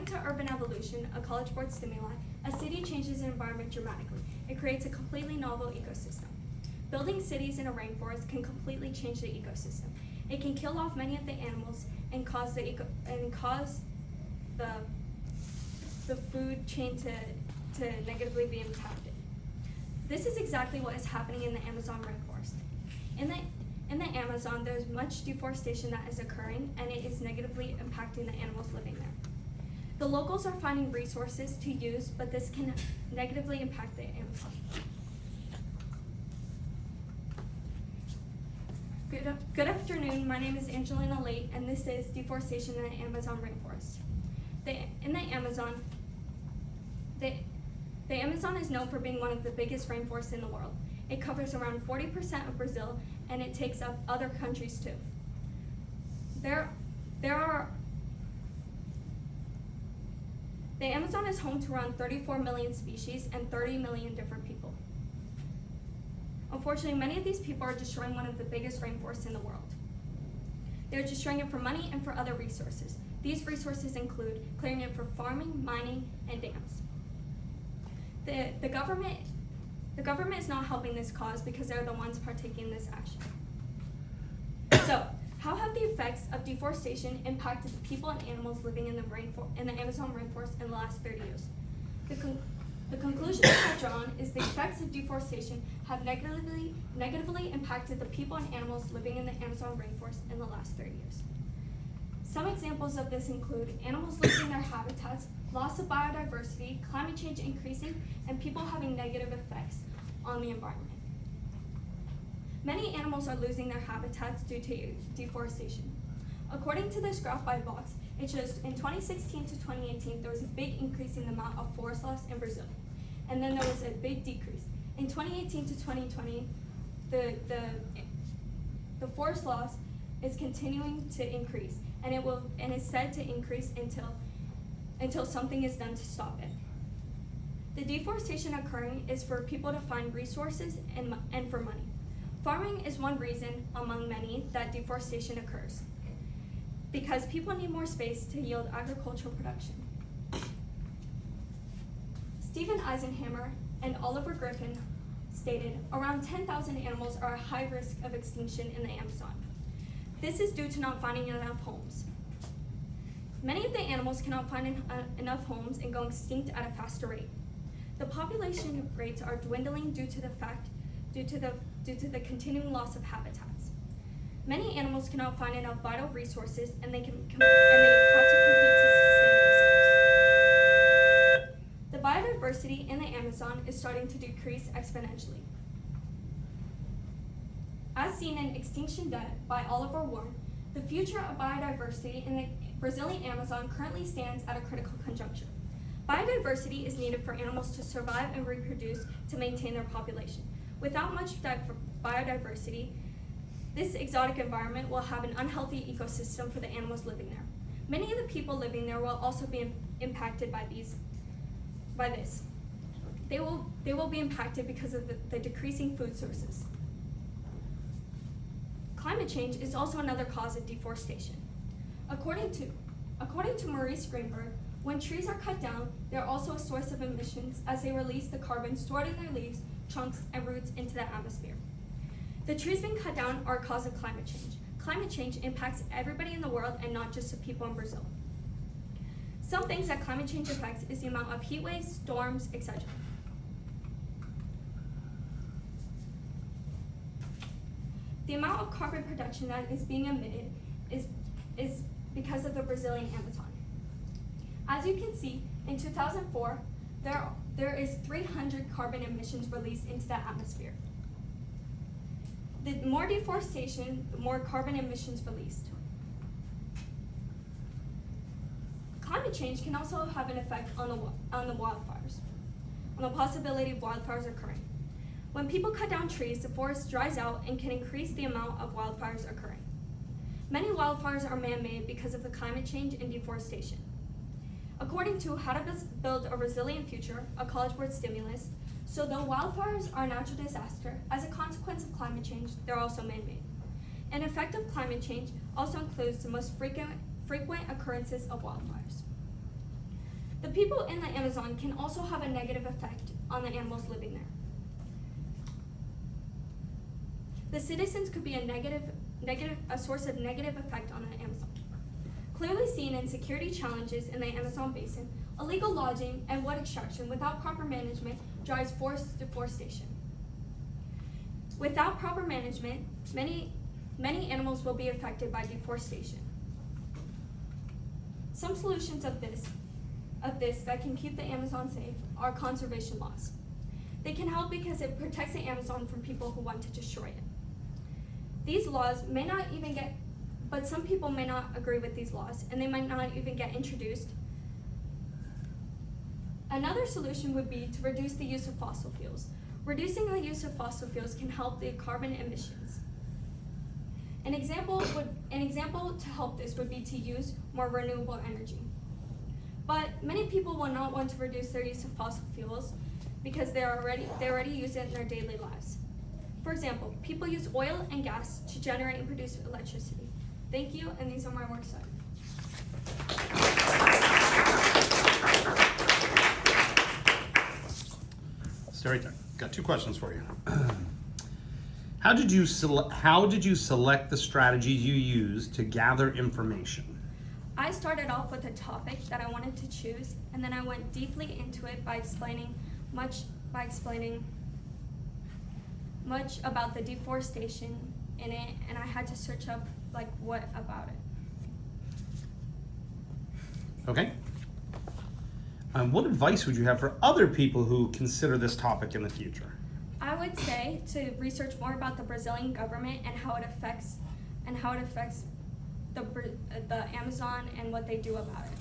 to Urban Evolution, a College Board stimuli, a city changes an environment dramatically. It creates a completely novel ecosystem. Building cities in a rainforest can completely change the ecosystem. It can kill off many of the animals and cause the food chain to negatively be impacted. This is exactly what is happening in the Amazon rainforest. In the Amazon, there's much deforestation that is occurring, and it is negatively impacting the animals living there. The locals are finding resources to use, but this can negatively impact the Amazon. Good afternoon, my name is Angelina Late, and this is deforestation in the Amazon rainforest. In the Amazon, the Amazon is known for being one of the biggest rainforests in the world. It covers around 40% of Brazil, and it takes up other countries too. The Amazon is home to around 34 million species and 30 million different people. Unfortunately, many of these people are destroying one of the biggest rainforests in the world. They're destroying it for money and for other resources. These resources include clearing it for farming, mining, and dams. The government is not helping this cause because they're the ones partaking in this action. So, how have the effects of deforestation impacted the people and animals living in the Amazon rainforest in the last 30 years? The conclusion that I've drawn is the effects of deforestation have negatively impacted the people and animals living in the Amazon rainforest in the last 30 years. Some examples of this include animals losing their habitats, loss of biodiversity, climate change increasing, and people having negative effects on the environment. Many animals are losing their habitats due to deforestation. According to this graph by Vox, it shows in 2016 to 2018 there was a big increase in the amount of forest loss in Brazil, and then there was a big decrease. In 2018 to 2020, the forest loss is continuing to increase, and is said to increase until something is done to stop it. The deforestation occurring is for people to find resources and for money. Farming is one reason among many that deforestation occurs, because people need more space to yield agricultural production. Stephen Eisenhammer and Oliver Griffin stated around 10,000 animals are at high risk of extinction in the Amazon. This is due to not finding enough homes. Many of the animals cannot find enough homes and go extinct at a faster rate. The population rates are dwindling due to the continuing loss of habitats. Many animals cannot find enough vital resources, and they have to compete to sustain themselves. The biodiversity in the Amazon is starting to decrease exponentially. As seen in Extinction Debt by Oliver Warren, the future of biodiversity in the Brazilian Amazon currently stands at a critical conjuncture. Biodiversity is needed for animals to survive and reproduce to maintain their population. Without much biodiversity, this exotic environment will have an unhealthy ecosystem for the animals living there. Many of the people living there will also be impacted by this. They will be impacted because of the decreasing food sources. Climate change is also another cause of deforestation. According to Maurice Greenberg, when trees are cut down, they are also a source of emissions as they release the carbon stored in their leaves, trunks, and roots into the atmosphere. The trees being cut down are a cause of climate change. Climate change impacts everybody in the world and not just the people in Brazil. Some things that climate change affects is the amount of heat waves, storms, etc. The amount of carbon production that is being emitted is because of the Brazilian Amazon. As you can see, in 2004, there is 300 carbon emissions released into the atmosphere. The more deforestation, the more carbon emissions released. Climate change can also have an effect on the wildfires, on the possibility of wildfires occurring. When people cut down trees, the forest dries out and can increase the amount of wildfires occurring. Many wildfires are man-made because of the climate change and deforestation. According to How to Build a Resilient Future, a College Board stimulus, so though wildfires are a natural disaster, as a consequence of climate change, they're also man-made. An effect of climate change also includes the most frequent occurrences of wildfires. people in the Amazon can also have a negative effect on the animals living there. The citizens could be a source of negative effect on the Amazon. Clearly seen in security challenges in the Amazon basin, illegal logging and wood extraction without proper management drives forest deforestation. Without proper management, many animals will be affected by deforestation. Some solutions of this that can keep the Amazon safe are conservation laws. They can help because it protects the Amazon from people who want to destroy it. These laws may not even but some people may not agree with these laws, and they might not even get introduced. Another solution would be to reduce the use of fossil fuels. Reducing the use of fossil fuels can help the carbon emissions. An example to help this would be to use more renewable energy. But many people will not want to reduce their use of fossil fuels because they already use it in their daily lives. For example, people use oil and gas to generate and produce electricity. Thank you, and these are my work cited. Storytime. Got 2 questions for you. How did you select the strategies you used to gather information? I started off with a topic that I wanted to choose, and then I went deeply into it by explaining much about the deforestation in it, and I had to search up what about it. Okay. What advice would you have for other people who consider this topic in the future? I would say to research more about the Brazilian government and how it affects the Amazon and what they do about it.